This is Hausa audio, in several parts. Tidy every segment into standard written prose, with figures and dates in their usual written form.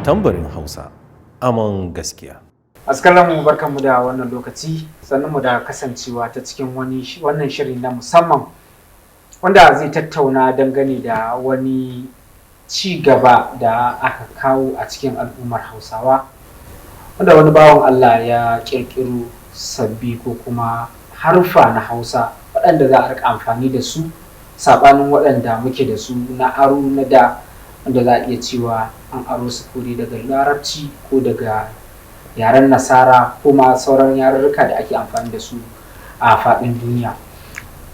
tambarin Hausa, aman gaskiya. Askaramu barkanmu da wannan lokaci, sannunmu da kasancewa ta cikin wannan shiri na musamman wanda zai tattauna dangane da wani ci gaba da aka kawo a cikin al'ummar Hausawa, wanda wani bawan Allah ya ƙirƙiro sabbi ko kuma haruffa na Hausa waɗanda za a riƙa amfani da su saɓanin waɗanda muke da su na aro na da, wanda za a iya cewa an aro su ko daga Larabci ko daga yaren Nasara ko ma sauran yarurruka da ake amfani da su a faɗin duniya.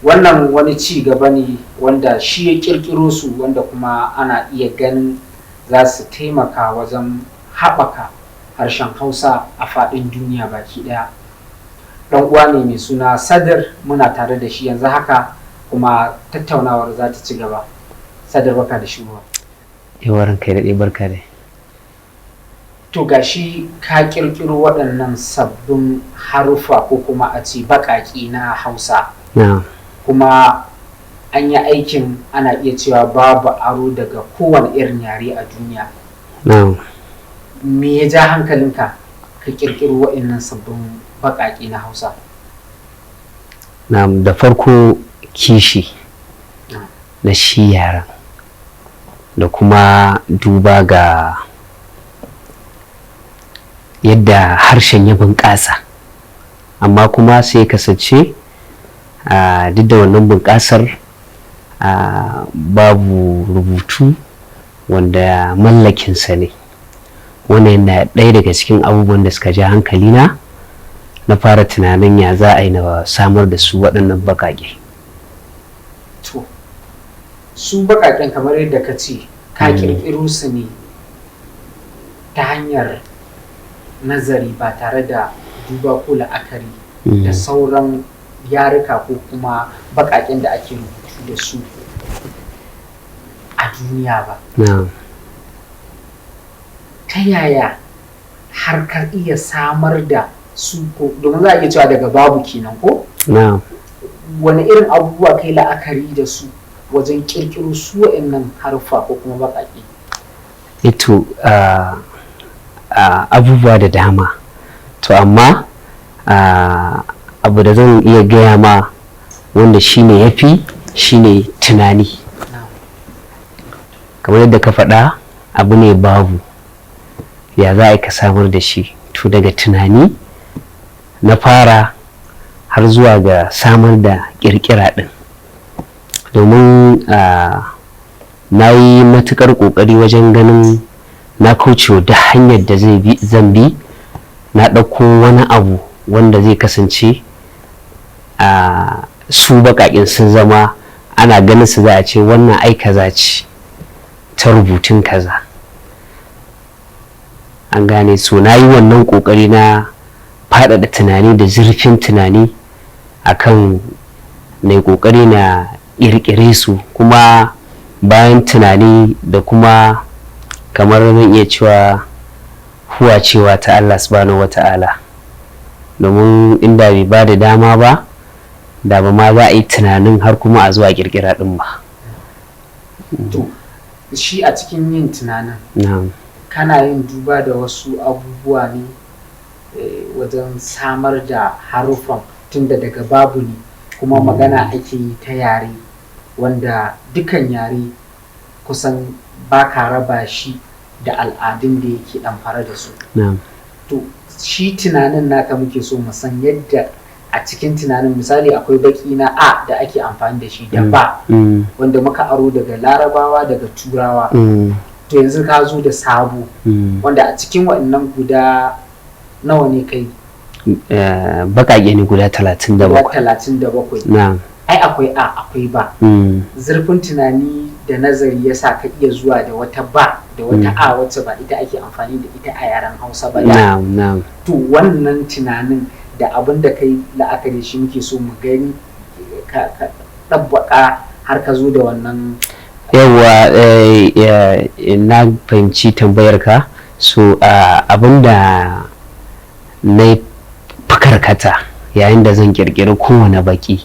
Wannan wani ci gaba ne wanda shi ya ƙirƙiro su, wanda kuma ana iya ganin za su taimaka wajen haɓaka harshen Hausa a faɗin duniya baki ɗaya. Ɗan uwa ne mai suna Sadar, muna tare da shi yanzu haka kuma tattaunawar za ta ci gaba. Sadar, barka da shigowa. Yawarin kai daɗe, barka dai. To gashi ka ƙirƙiro waɗannan sabbin haruffa ko kuma a ce baƙaƙi na Hausa. Kuma an yi aikin, ana iya cewa babu aro daga kowane irin yare a duniya. Me ya ja hankalinka ka ƙirƙiro waɗannan sabbin baƙaƙi na Hausa? Da farko kishi na shi yaran da kuma duba ga yadda harshen ya bunƙasa, amma kuma sai kasance duk da wannan bunƙasar babu rubutu wanda mallakinsa ne. Wannan yana ɗaya daga cikin abubuwan da suka ja hankalina na fara tunanin ya za a yi na samar da su waɗannan baƙaƙe. To, su baƙaƙen kamar yadda ka ce ka ƙirƙiro su ne ta hanyar nazari ba tare da duba ko la'akari da sauran yaruka ko kuma baƙaƙen da ake rubutu da su a duniya ba. Ta yaya har ka iya samar da su, ko domin za a iya cewa daga babu kenan ko? Wani irin abubuwa kai la'akari da su wajen ƙirƙiro su wa'annan haruffa ko kuma baƙaƙe? Ito abubuwa da dama, to amma abu da zan iya gaya ma wanda shine yafi shine tunani. Kamar yadda ka faɗa, abu ne babu, ya za a ka samar da shi? To daga tunani na fara har zuwa ga samar da ƙirƙira ɗin, domin na yi matuƙar ƙoƙari wajen ganin na kaucewa da hanyar da zan bi na ɗauko wani abu wanda zai kasance su baƙaƙen sun zama ana ganin su za a ce wannan ai kaza ce ta rubutun kaza. An gane, so na yi wannan ƙoƙari na faɗaɗa tunani da zurfin tunani akan na ƙoƙari na ƙirƙire su, kuma bayan tunani da kuma kamar zan iya cewa huwa cewa ta Allah subhanahu wata'ala, domin inda bai ba da dama ba da ba ma za a yi tunanin har kuma a zuwa ƙirƙira ɗin ba. To shi a cikin yin tunanin kana yin duba da wasu abubuwa ne wajen samar da haruffan, tunda daga babu ne kuma magana ake yi ta yare wanda dukan yare kusan ba ka raba shi da al'adun da yake ɗamfara da su. To shi tunanin naka muke so mu san yadda a cikin tunanin, misali akwai baki na a da ake amfani da shi da ba wanda muka aro daga Larabawa, daga Turawa. To yanzu ka zo da sabo wanda a cikin waɗannan guda nawa ne kai? Baƙaƙe ne guda 37. 37. Ai akwai a akwai ba. Zurfin tunani da nazari ya sa ka iya zuwa da wata ba da wata a wacce ba ita ake amfani da ita a yaren Hausa ba. To wannan tunanin da abin da kai la'akari shi muke so mu gani ka ɗabbaƙa har ka zo da wannan. Yawwa, na fahimci tambayar ka. So abin da na fakarkata yayin da zan ƙirƙiri kowane baki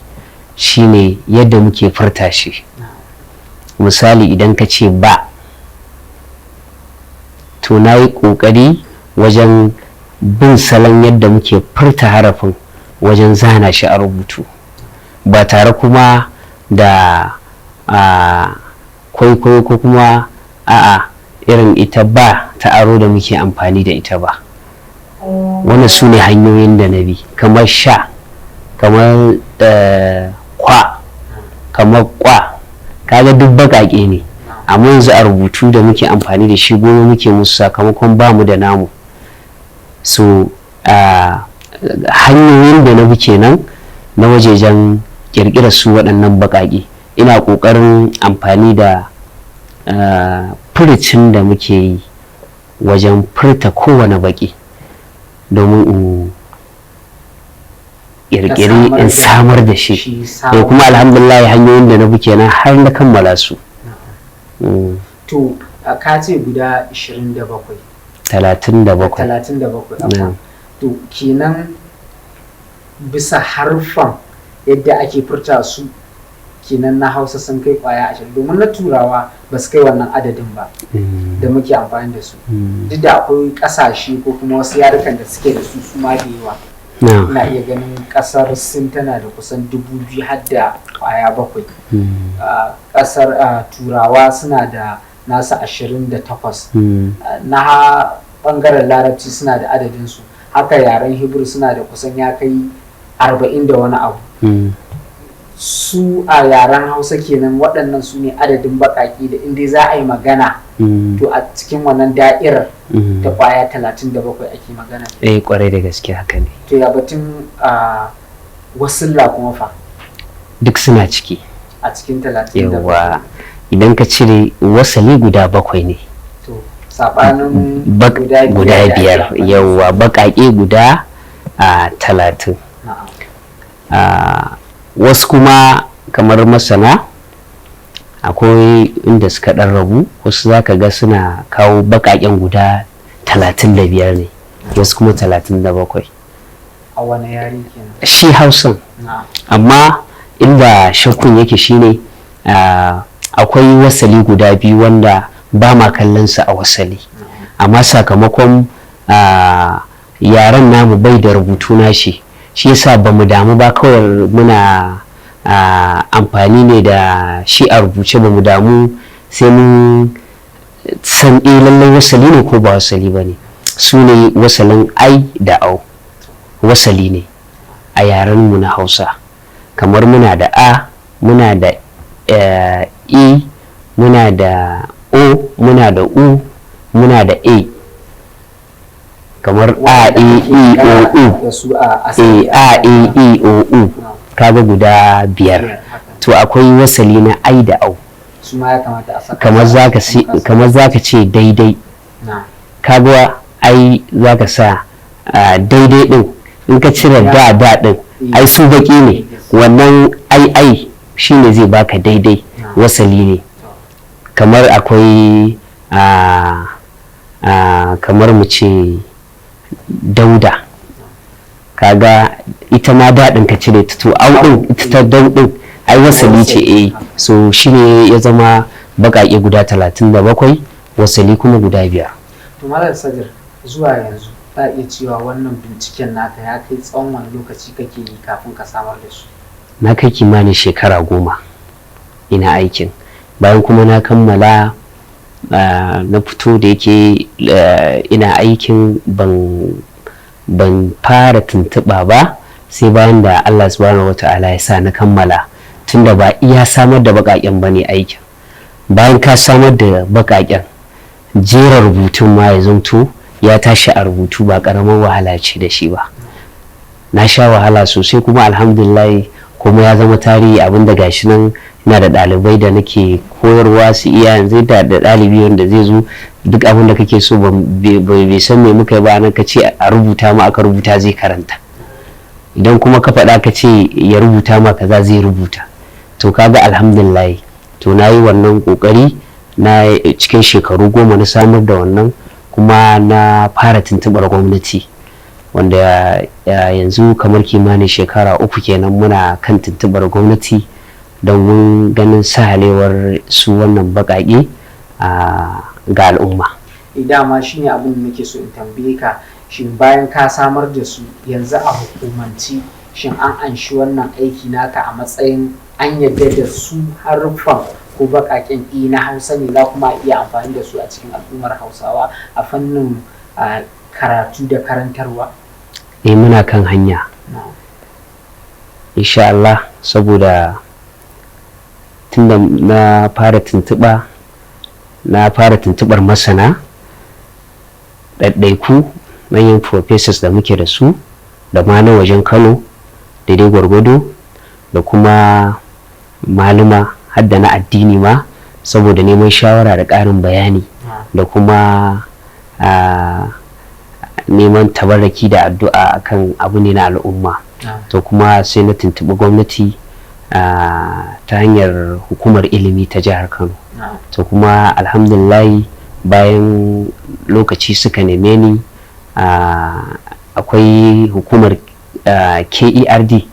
shine yadda muke furta shi. Misali idan ka ce ba, to na yi ƙoƙari wajen bin salon yadda muke furta harafin wajen zana shi a rubutu ba tare kuma da kwaikwayo ko kuma irin ita ba ta aro da muke amfani da ita ba. Wannan su ne hanyoyin da na bi, kamar sha, kamar kwa, kamar kwa, kaga duk baƙaƙe ne, amma yanzu a rubutu da muke amfani da shi goma muke musu sakamakon bamu da namu. So hanyoyin da na bi kenan na wajejen ƙirƙirar su waɗannan baƙaƙe. Ina ƙoƙarin amfani da furicin da muke yi wajen furta kowane baƙi domin in ƙirƙiri in samar da shi. Kuma alhamdulillah hanyoyin da na bi kenan har na kammala su. To ka ce guda 27 37 to kenan bisa harfan yadda ake furta su kenan na Hausa sun kai kwaya 20, domin na Turawa ba su kai wannan adadin ba da muke amfani da su, duk da akwai kasashe ko kuma wasu yarukan da suke da su ma da yawa. Ina iya ganin kasar Sin tana da kusan 2000 har da kwaya 7. Kasar Turawa suna da nasa 28, na bangaren Larabci suna da adadin su, haka yaren Hebrew suna da kusan ya kai 40 da wani abu. Su a yaren Hausa kenan waɗannan su ne adadin baƙaƙe da inda za a yi magana to a cikin wannan da'irar ta kwaya 37 ake magana. Kwarai da gaske haka ne. To ya batun wasulla kuma fa? Duk suna ciki a cikin 37. Yawa idan ka cire wasali guda 7 ne, to sabanin guda 5. Yawa baƙaƙe guda 30. Wasu kuma kamar masana akwai inda suka ɗan rabu, wasu za ka ga suna kawo baƙaƙen guda 35 ne, wasu kuma 37. A wani yare kenan? Shi Hausan. Amma inda shakkun yake shine akwai wasali guda 2 wanda ba ma kallon su a wasali, amma sakamakon yaren namu bai da rubutu nashi, shi yasa ba mu damu ba, kawai muna amfani ne da shi a rubuce, ba mu damu sai mun san lallai wasali ne ko ba wasali ba ne. Su ne wasalin ai da au, wasali ne a yarenmu na Hausa. Kamar muna da a, muna da i, muna da o, muna da u, muna da a. Kamar a e i o u, a e i o u, kaga guda 5. To akwai wasali na ai da au, kamar zaka ce daidai, kaga ai zaka sa daidai din, in ka cire da din ai su baki ne, wannan ai shine zai baka daidai, wasali ne. Kamar akwai kamar mu ce dauda, kaga ita ma daɗin ka cire ta, to au din ita ta daudin ai wasali ce. So shine ya zama baƙaƙe guda 37, wasali kuma guda 5. To Malam Sagir, zuwa yanzu ta iya cewa wannan binciken naka ya kai tsawon wani lokaci kake yi kafin ka samar da su? Na kai kimanin shekara 10 ina aikin, bayan kuma na kammala na fito da yake ina aikin ban fara tuntuɓa ba sai bayan da Allah subhanahu wata'ala ya sa na kammala, tunda ba iya samar da baƙaƙen ba ne aikin. Bayan ka samar da baƙaƙen, jera rubutun ma ya zanto ya tashi a rubutu ba ƙaramar wahala ce da shi ba. Na sha wahala sosai kuma alhamdulillah kuma ya zama tarihi, abinda gashi nan ina da ɗalibai da nake koyarwa su iya yanzu, da ɗalibi wanda zai zo duk abin da kake so bai san me muka yi ba, nan ka ce a rubuta ma aka rubuta zai karanta, idan kuma ka faɗa ka ce ya rubuta ma kaza zai rubuta. To kaga alhamdulillah, to na yi wannan ƙoƙari na cikin shekaru 10 na samar da wannan, kuma na fara tuntuɓar gwamnati, wanda yanzu kamar kimanin shekara 3 kenan muna kan tuntuɓar gwamnati don ganin sahalewar su wannan baƙaƙe ga al'umma. dama shine abin da nake so in tambaye ka, shin bayan ka samar da su yanzu a hukumanci shin an anshi wannan aiki naka a matsayin an yadda da su haruffan ko baƙaƙen na Hausa ne za kuma iya amfani da su a cikin al'ummar Hausawa a fannin karatu da karantarwa? Muna kan hanya insha Allah, saboda tunda na fara tuntubar masana ɗaiɗaiku manyan professors da muke da su da ma na wajen Kano daidai gwargwado da kuma maluma hadda na addini ma, saboda neman shawara da ƙarin bayani da kuma neman tabarraki da addu'a akan abu ne na al'umma. To kuma sai na tuntuɓi gwamnati ta hanyar hukumar ilimi ta jihar Kano. To kuma alhamdulillahi bayan lokaci suka neme ni, akwai hukumar KERD,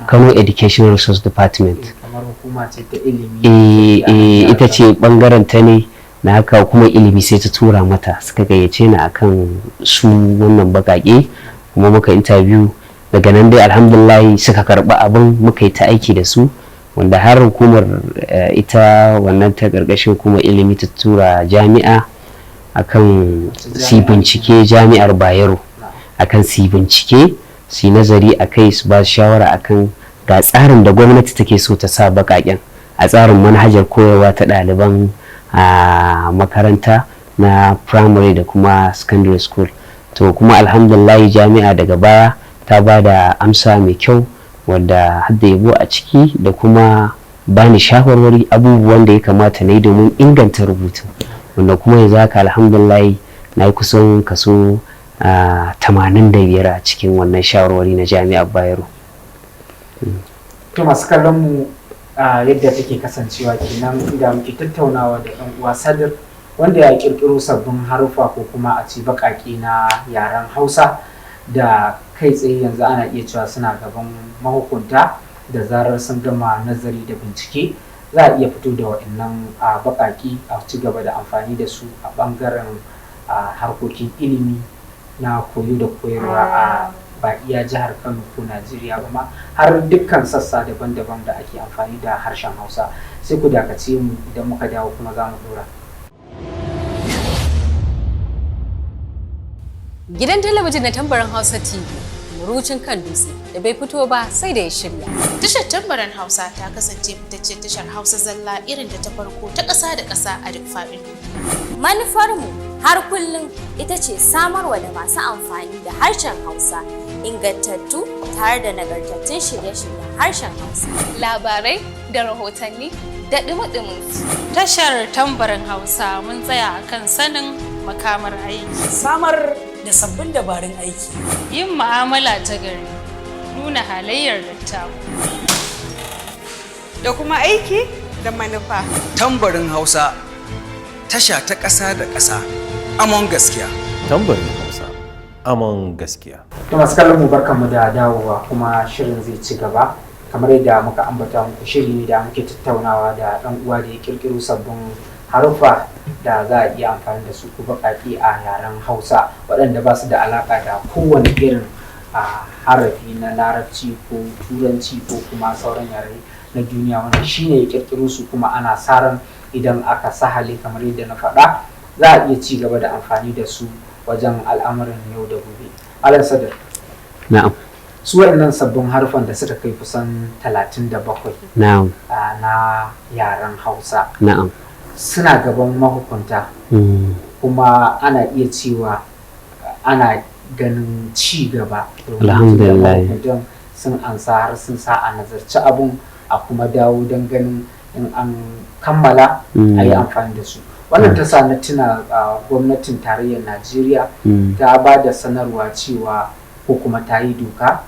Kano Education Resource Department. Kamar hukuma ce ta ilimi. Ita ce bangaren ta ne na haka kuma ilimi sai ta tura mata, suka gayyace ni akan su wannan bakake kuma muka interview. Daga nan dai alhamdulillah suka karɓi abin, muka yi ta aiki da su, wanda har hukumar ita wannan ta ƙarƙashin kuma ilimi ta tura jami'a akan si bincike, jami'ar Bayero akan si bincike, si nazari akai, su ba shawara akan ga tsarin da gwamnati take so ta sa baƙaƙen a tsarin manhajar koyarwa ta ɗaliban makaranta na primary da kuma secondary school. To kuma alhamdulillah jami'a daga baya ta ba da amsa mai kyau wadda hadda yabo a ciki da kuma bani shawarwari abubuwan da ya kamata na yi domin inganta rubutu, wanda kuma yanzu haka alhamdulillah na yi kusan kaso 85 a cikin wannan shawarwari na jami'ar Bayero. To masu kallon mu yadda take kasancewa kenan inda muke tattaunawa da ɗan uwa Sadir, wanda ya kirkiro sabbin haruffa ko kuma a ci baƙaƙe na yaren Hausa da kai tsaye yanzu ana iya cewa suna gaban mahukunta da zarar sun gama nazari da bincike za a iya fito da waɗannan baƙaƙi a ci gaba da amfani da su a ɓangaren harkokin ilimi na koyo da koyarwa a ba iya jihar Kano ko Najeriya ba ma har dukkan sassa daban-daban da ake amfani da harshen Hausa. Sai ku dakace mu, idan muka dawo kuma za mu dora. Gidan talabijin na Tambarin Hausa TV, murucin kan dutse da bai fito ba sai da ya shirya. Tashar Tambarin Hausa ta kasance fitaccen tashar Hausa zalla irin da ta farko ta ƙasa da ƙasa a duk faɗin duniya. Manufarmu har kullum ita ce samarwa da masu amfani da harshen Hausa ingantattu tare da nagartattun shirye-shiryen harshen Hausa. Labarai da rahotanni da ɗumi-ɗumin su. Tashar Tambarin Hausa mun tsaya akan sanin makamar aiki. Samar da sabbin dabarun aiki. Yin mu'amala ta gari, nuna halayyar dattawa. Da kuma aiki da manufa. Tambarin Hausa, tasha ta ƙasa da ƙasa, amon gaskiya. Tambarin Hausa, amon gaskiya. To masu kallon mu barkanmu da dawowa, kuma shirin zai ci gaba kamar yadda muka ambata muku, shiri ne da muke tattaunawa da ɗan uwa da ya kirkiro sabbin haruffa da za a iya amfani da su ko baƙaƙe a yaren Hausa waɗanda ba su da alaƙa da kowane irin harafi na Larabci ko Turanci ko kuma sauran yare na duniya, wanda shine ya kirkiro su, kuma ana sa ran idan aka sahale kamar yadda na faɗa za a iya ci gaba da amfani da su wajen al'amuran yau da gobe. Alan Sadar. Na'am. Su waɗannan sabbin harufan da suka kai kusan 37 Na'am. na yaren Hausa. Na'am. Suna gaban mahukunta, kuma ana iya cewa ana ganin ci gaba domin mahukuntan sun ansa har sun sa a nazarci abun a kuma dawo don ganin in an kammala a yi amfani da su. Wannan ta sa na tuna gwamnatin tarayyar Najeriya ta ba da sanarwa cewa ko kuma ta yi doka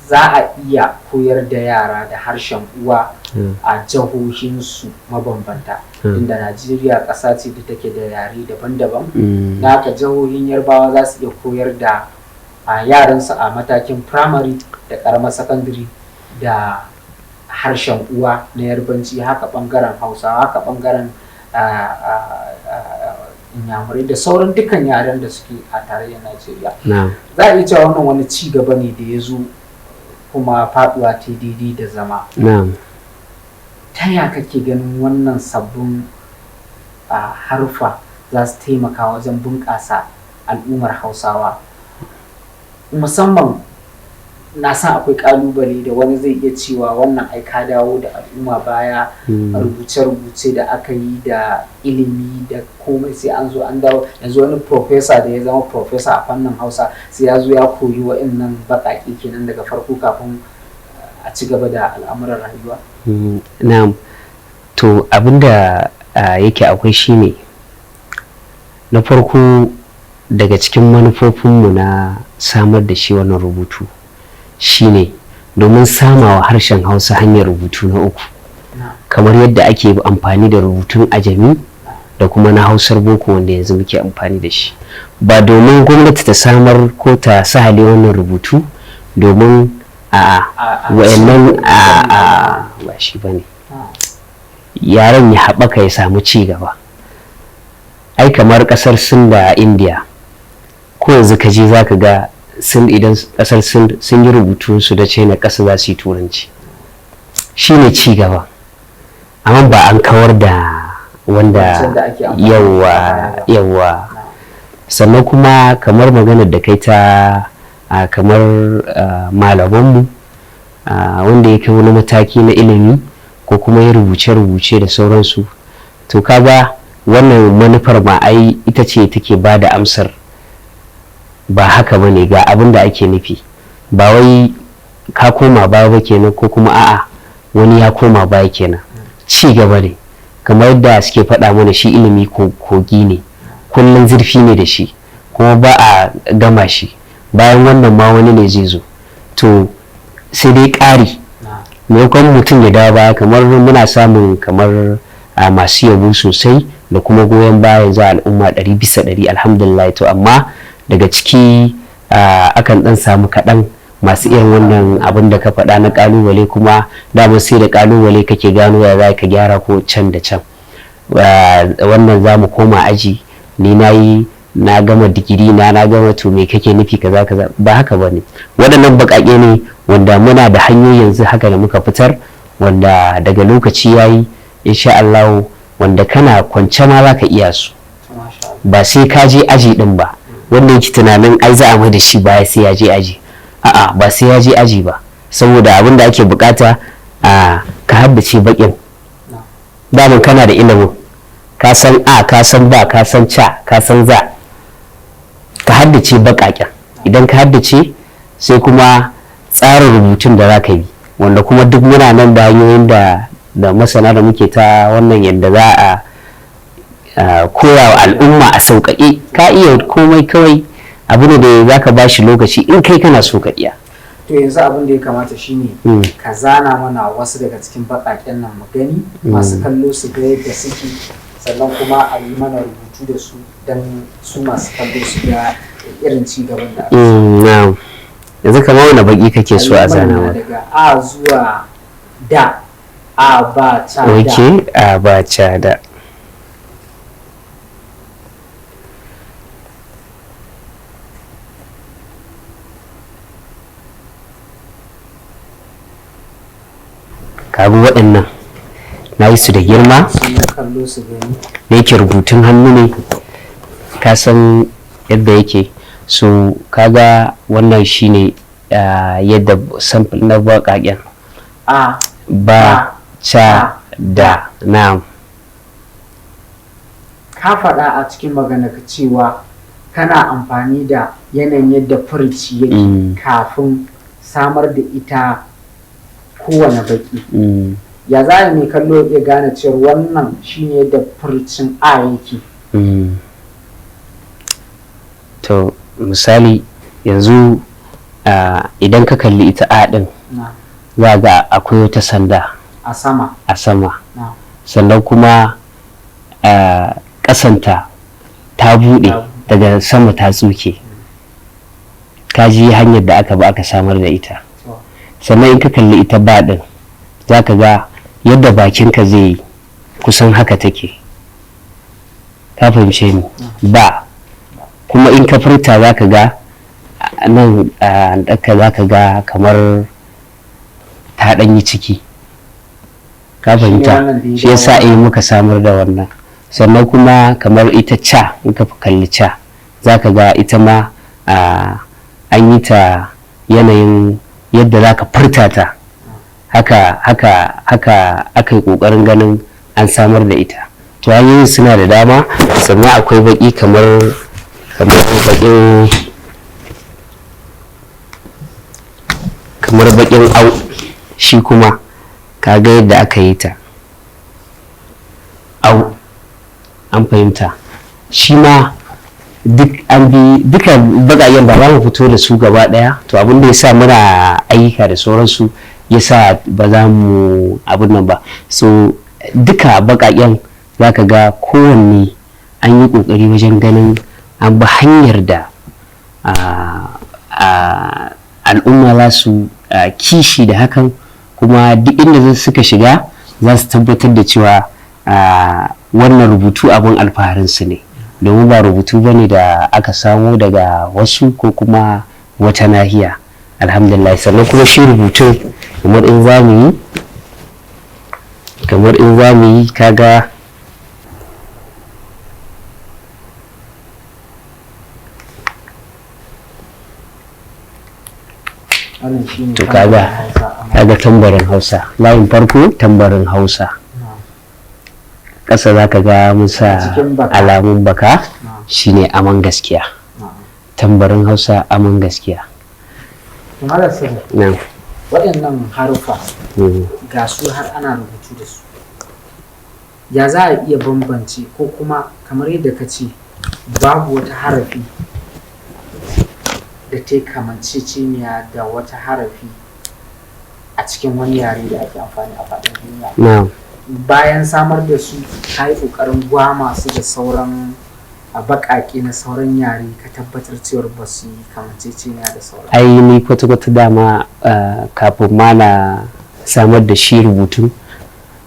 za a iya koyar da yara da harshen uwa a jihohinsu mabambanta, inda Najeriya ƙasa ce da take da yare daban-daban. Na haka jihohin Yarbawa za su iya koyar da yaransu a matakin firamare da ƙaramar sakandare da harshen uwa na Yarbanci, haka ɓangaren Hausawa, haka ɓangaren inyamurai da sauran dukkan yaren da suke a tarayyar Najeriya. na'am Za a iya cewa wannan wani ci gaba ne da ya zo kuma faduwa ta daidai da zama. na'am Ta ya kake ganin wannan sabbin harfa za su taimaka wajen bunƙasa al'ummar Hausawa? Musamman na san akwai ƙalubale da wani zai iya cewa wannan ai ka dawo da al'umma baya, rubuce-rubuce da aka yi da ilimi da komai sai an zo an dawo. Yanzu wani profesa da ya zama profesa a fannin Hausa sai ya zo ya koyi wa'innan baƙaƙe kenan daga farko kafin a ci gaba da al'amuran rayuwa. na'am to abinda yake akwai shine na farko daga cikin manufofinmu na samar da shi wannan rubutu shine domin samawa harshen Hausa hanyar rubutu na uku, kamar yadda ake amfani da rubutun ajami da kuma na Hausar boko wanda yanzu muke amfani da shi, ba domin gwamnati ta samar ko ta sahale wannan rubutu domin wa'annan ba shi bane yaren ya haɓaka ya samu ci gaba. Ai kamar ƙasar Sin da India ko yanzu ka je za ka ga idan ƙasar sun yi rubutu su da China ƙasa za su yi turanci, shi ne ci gaba, amma ba an kawar da wanda yawa sannan kuma kamar maganar da kai ta kamar malamanmu wanda ya kai wani mataki na ilimi ko kuma ya rubuce-rubuce da sauransu, to kaga wannan manufar ma ai ita ce take ba da amsar ba haka ba ne ga abin da ake nufi, ba wai ka koma baya ba kenan ko kuma a'a wani ya koma baya kenan, ci gaba ne kamar yadda suke faɗa mana shi ilimi kogi ne, kullum zurfi ne da shi kuma ba a gama shi, bayan wannan ma wani ne zai zo, to sai dai ƙari maimakon mutum ya dawo baya kamar muna samun kamar masu yabo sosai da kuma goyon baya za al'umma 100% alhamdulillah, to amma daga ciki akan dan samu kaɗan masu irin wannan abin da ka faɗa na ƙalubale, kuma dama sai da ƙalubale kake gano ya za ka gyara ko can da can. Wannan za mu koma aji ni na gama digiri na gama, to me kake nufi kaza kaza, ba haka ba ne, waɗannan baƙaƙe ne wanda muna da hanyoyi yanzu haka da muka fitar wanda daga lokaci yayi insha Allah wanda kana kwance ma za ka iya su, ba sai ka je aji din ba, wanda yake tunanin ai za a mai da shi baya sai ya je aji, a'a ba sai ya je aji ba, saboda abin da ake bukata ka haddace bakin daman kana da ilimin, ka san a ka san ba ka san ca ka san za, ka haddace bakaken, idan ka haddace sai kuma tsarin rubutun da za ka yi, wanda kuma duk muna nan da hanyoyin da masana da muke ta wannan yadda za a koya wa al'umma a sauƙaƙe, ka iya komai kawai abu ne da za ka ba shi lokaci in kai kana so ka iya. To yanzu abin da ya kamata shine ka zana mana wasu daga cikin baƙaƙen nan mu gani masu kallo su ga yadda suke, sannan kuma a yi mana rubutu da su don su masu kallo su ga irin ci gaban da ake. Yanzu kamar wani baki kake so a zana wa? Daga A zuwa da, A ba ca da. Ok, A ba ca da. Kagu waɗannan na yi su da girma, da yake rubutun hannu ne, ka san yadda yake, so kaga wannan shine yadda sample na baƙaƙen A ba ca da. Na'am, ka faɗa a cikin magana ka cewa kana amfani da yanayin yadda furci yake kafin samar da ita kowane baki. Ya za mai kallo ya gane cewa wannan shine yadda furcin A yake? To misali yanzu idan ka kalli ita A din za ga akwai wata sanda a sama, sannan kuma ƙasanta ta buɗe daga sama ta tsuke, ka ji hanyar da aka ba aka samar da ita. Sannan in ka kalli ita ba din za ka ga yadda bakinka zai yi kusan haka take, ka fahimce ni ba, kuma in ka furta za ka ga nan ɗaka za ka ga kamar ta ɗanyi ciki, ka fahimta, shi yasa muka samar da wannan. Sannan kuma kamar ita ca, in ka kalli ca za ka ga ita ma an yi ta yanayin yadda za ka furta ta, haka aka yi ƙoƙarin ganin an samar da ita. To hanyoyin suna da dama. Sannan akwai baƙi kamar baƙin au, shi kuma kaga yadda aka yi ta au, an fahimta, shi ma duk an bi duka baƙaƙen ba za mu fito da su gaba ɗaya. To abin da ya sa muna ayyuka da sauransu ya sa ba za mu abin nan ba. So duka baƙaƙen za ka ga kowanne an yi ƙoƙari wajen ganin an bi hanyar da al'umma za su kishi da hakan, kuma duk inda suka shiga za su tabbatar da cewa wannan rubutu abin alfaharinsu ne, domin ba rubutu ba ne da aka samo daga wasu ko kuma wata nahiya. Alhamdulillah. Sannan kuma shi rubutun kamar in za mu yi kaga to kaga tambarin Hausa, layin farko tambarin Hausa, ƙasa za ka ga musa alamun baka shine aman gaskiya, tambarin Hausa aman gaskiya. Waɗannan harufa ga su har ana rubutu da su, ya za a iya bambance, ko kuma kamar yadda ka ce babu wata harafi da ta kamanceceniya da wata harafi a cikin wani yare da ake amfani a faɗin duniya. Bayan samar da su ka yi ƙoƙarin gwama su da sauran baƙaƙe na sauran yare ka tabbatar cewar ba su yi kamanceceniya da sauran. Ai ni kwata-kwata dama kafin ma na samar da shi rubutun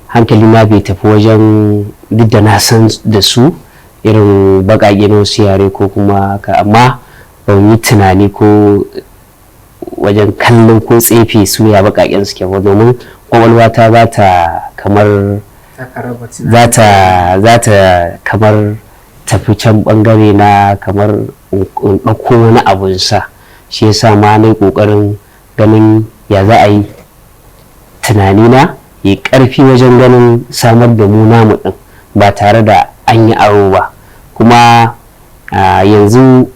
hankali ma bai tafi wajen, duk da na san da su irin baƙaƙe na wasu yare ko kuma ka, amma ban yi tunani ko wajen kallon ko tsefe su ya baƙaƙen suke ba, domin ƙwaƙwalwa ta za ta kamar kamar tafi can ɓangare na kamar ɗauko wani abun sa, shi yasa ma na yi ƙoƙarin ganin ya za a yi tunani na yi ƙarfi wajen ganin samar da mu namu ɗin ba tare da an yi aro ba. Kuma yanzu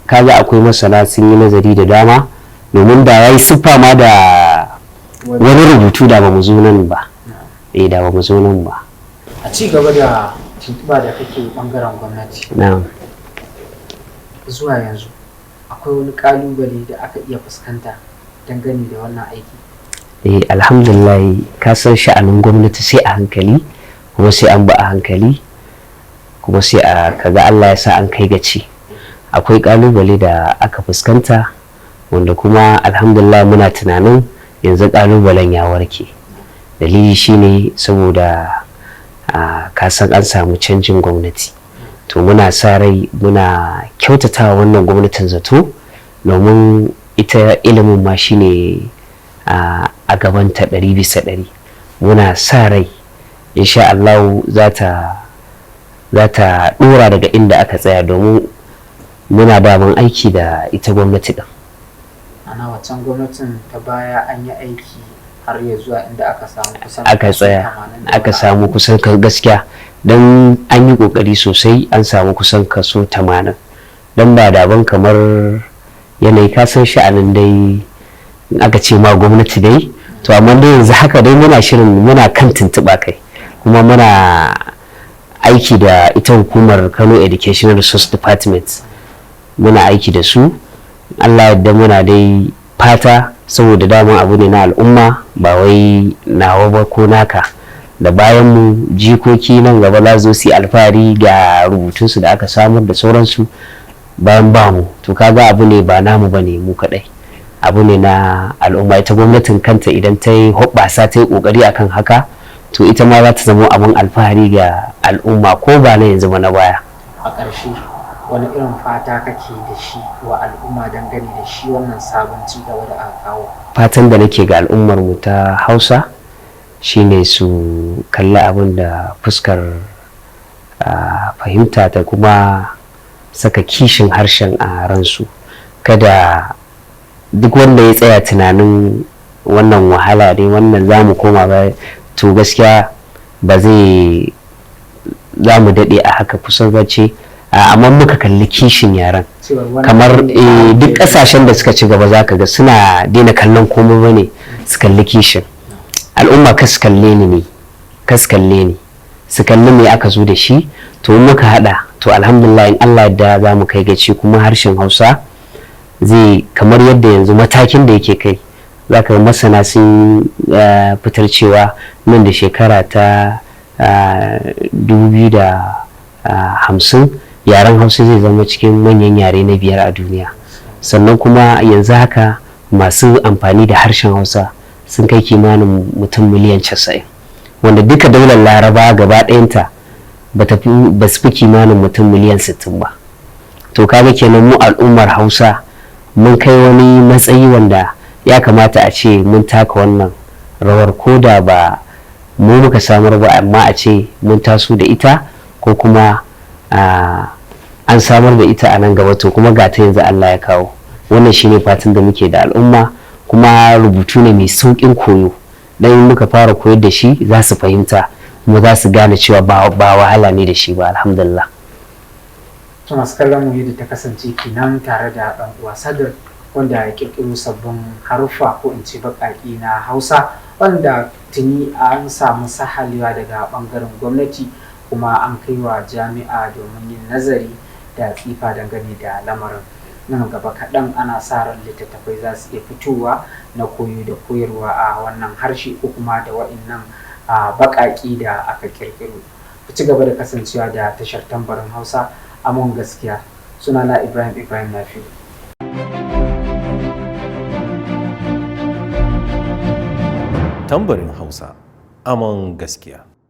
kaga akwai masana sun yi nazari da dama, domin da ya yi siffa ma da wani rubutu da ba mu zo nan ba. Da ba mu zo nan ba. A ci gaba da tuntuɓa da kake ɓangaren gwamnati zuwa yanzu, akwai wani ƙalubale da aka iya fuskanta dangane da wannan aiki? Alhamdulillah, ka san sha'anin gwamnati sai a hankali, kuma sai an ba a hankali, kuma sai a kaga Allah ya sa an kai gaci. Akwai ƙalubale da aka fuskanta wanda kuma alhamdulillah muna tunanin yanzu ƙalubalen ya warke. Dalili shine saboda ka san an samu canjin gwamnati, to muna sa rai muna kyautatawa wannan gwamnatin zato, domin ita ilimin ma shine a gabanta 100%. Muna sa rai insha Allah za ta dora daga inda aka tsaya, domin muna daman aiki da ita gwamnati din. Ana wacan gwamnatin ta baya an yi aiki har ya zuwa inda aka samu kusan aka samu kusan gaskiya, don an yi kokari sosai, an samu kusan kaso 80, don ba daban kamar yanayi kasan sha'anin dai aka ce ma gwamnati dai, to amma dai yanzu haka dai muna shirin, muna kan tuntuɓa kai, kuma muna aiki da ita hukumar Kano Educational Resource Department, muna aiki da su. Allah yadda muna dai fata, saboda daman abu ne na al'umma ba wai nawa ba ko naka, da bayan mu jikoki nan gaba za zo su yi alfahari ga rubutunsu da aka samar da sauransu bayan ba mu. To kaga abu ne ba namu ba ne mu kadai, abu ne na al'umma. Ita gwamnatin kanta idan ta yi hoɓɓasa ta yi ƙoƙari akan haka, to ita ma za ta zama abin alfahari ga al'umma ko ba na yanzu ba na baya. A ƙarshe wani irin fata kake da shi wa al'umma dangane da shi wannan sabon ci gaba da aka kawo? Fatan da nake ga al'ummar mu ta Hausa shine su kalli abin da fuskar fahimta ta kuma saka kishin harshen a ransu. Kada duk wanda ya tsaya tunanin wannan wahala ne, wannan za mu koma ba, to gaskiya ba zai, za mu daɗe a haka kusan bace. Amma muka kalli kishin yaran, kamar duk ƙasashen da suka ci gaba za ka ga suna daina kallon komai bane su kalli kishin al'umma. Kas kalle ni su kalli me aka zo da shi, to muka hada, to alhamdulillah in Allah yadda za mu kai gaci, kuma harshen Hausa zai kamar yadda yanzu matakin da yake kai, za ka masana sun fitar cewa nan da shekara ta 2050 yaren Hausa zai zama cikin manyan yare na 5 a duniya. Sannan kuma yanzu haka masu amfani da harshen Hausa sun kai kimanin mutum miliyan 90, wanda duka daular Laraba gaba ɗayanta ba su fi kimanin mutum miliyan 60 ba. To kaga kenan mu al'ummar Hausa mun kai wani matsayi wanda ya kamata a ce mun taka wannan rawar, ko da ba mu muka samar ba, amma a ce mun taso da ita, ko kuma an samar da ita a nan gaba, to kuma ga ta yanzu Allah ya kawo. Wannan shine fatan da muke da al'umma, kuma rubutu ne mai sauƙin koyo, dan muka fara koyar da shi za su fahimta kuma za su gane cewa ba wahala ne da shi ba, alhamdulillah. To masu kallon mu yadda ta kasance kenan tare da ɗan uwa Sadr, wanda ya kirkiro sabbin haruffa ko in ce baƙaƙi na Hausa, wanda tuni an samu sahalewa daga ɓangaren gwamnati, kuma an kai wa jami'a domin yin nazari da tsifa dangane da lamarin. Nan gaba kaɗan ana sa ran littattafai za su iya fitowa na koyo da koyarwa a wannan harshe, ko kuma da wa'innan baƙaƙi da aka kirkiro. Ku ci gaba da kasancewa da tashar Tambarin Hausa, Amon Gaskiya. Sunana Ibrahim Nafi'u. Tambarin Hausa, Amon Gaskiya.